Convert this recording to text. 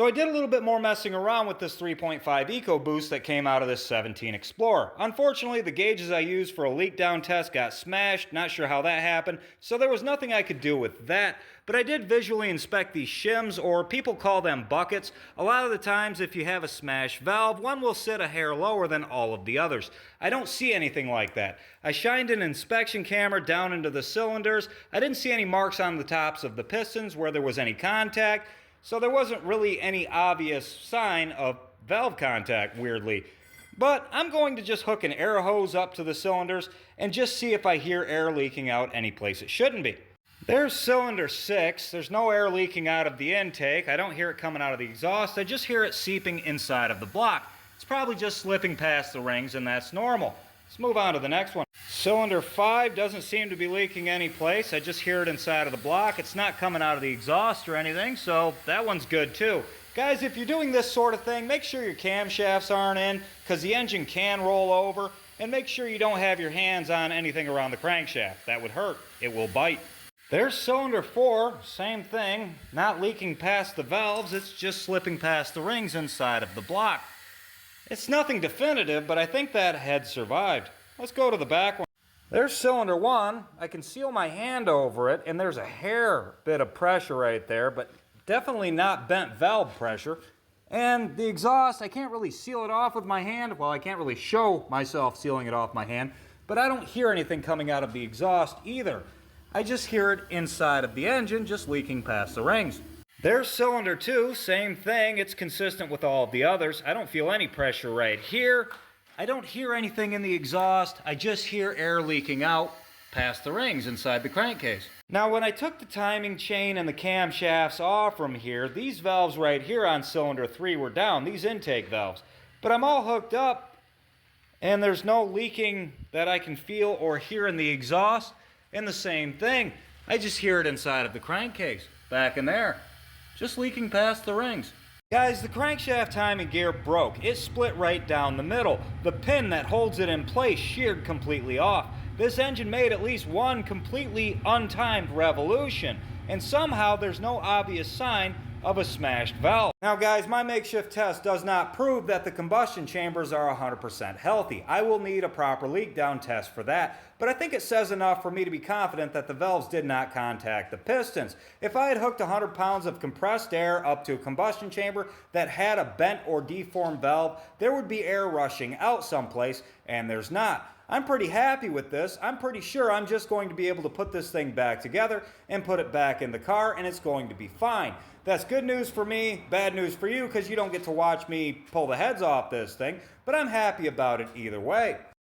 So I did a little bit more messing around with this 3.5 EcoBoost that came out of this 17 Explorer. Unfortunately, the gauges I used for a leak down test got smashed. Not sure how that happened, so there was nothing I could do with that. But I did visually inspect these shims, or people call them buckets. A lot of the times if you have a smashed valve, one will sit a hair lower than all of the others. I don't see anything like that. I shined an inspection camera down into the cylinders. I didn't see any marks on the tops of the pistons where there was any contact. So there wasn't really any obvious sign of valve contact, weirdly. But I'm going to just hook an air hose up to the cylinders and just see if I hear air leaking out any place it shouldn't be. There's cylinder 6. There's no air leaking out of the intake. I don't hear it coming out of the exhaust. I just hear it seeping inside of the block. It's probably just slipping past the rings, and that's normal. Let's move on to the next one. Cylinder 5 doesn't seem to be leaking any place. I just hear it inside of the block. It's not coming out of the exhaust or anything, so that one's good too. Guys, if you're doing this sort of thing, make sure your camshafts aren't in, because the engine can roll over, and make sure you don't have your hands on anything around the crankshaft. That would hurt. It will bite. There's cylinder 4, same thing. Not leaking past the valves, it's just slipping past the rings inside of the block. It's nothing definitive, but I think that had survived. Let's go to the back one. There's cylinder 1. I can seal my hand over it, and there's a hair bit of pressure right there, but definitely not bent valve pressure. And the exhaust, I can't really seal it off with my hand. Well, I can't really show myself sealing it off my hand, but I don't hear anything coming out of the exhaust either. I just hear it inside of the engine, just leaking past the rings. There's cylinder 2, same thing. It's consistent with all of the others. I don't feel any pressure right here. I don't hear anything in the exhaust. I just hear air leaking out past the rings inside the crankcase. Now, when I took the timing chain and the camshafts off from here, these valves right here on cylinder 3 were down, these intake valves. But I'm all hooked up, and there's no leaking that I can feel or hear in the exhaust. And the same thing, I just hear it inside of the crankcase, back in there, just leaking past the rings. Guys, the crankshaft timing gear broke. It split right down the middle. The pin that holds it in place sheared completely off. This engine made at least one completely untimed revolution, and somehow there's no obvious sign of a smashed valve. Now guys, my makeshift test does not prove that the combustion chambers are 100% healthy. I will need a proper leak down test for that, but I think it says enough for me to be confident that the valves did not contact the pistons. If I had hooked 100 pounds of compressed air up to a combustion chamber that had a bent or deformed valve, there would be air rushing out someplace, and there's not. I'm pretty happy with this. I'm pretty sure I'm just going to be able to put this thing back together and put it back in the car, and it's going to be fine. That's good news for me, bad news for you, because you don't get to watch me pull the heads off this thing, but I'm happy about it either way.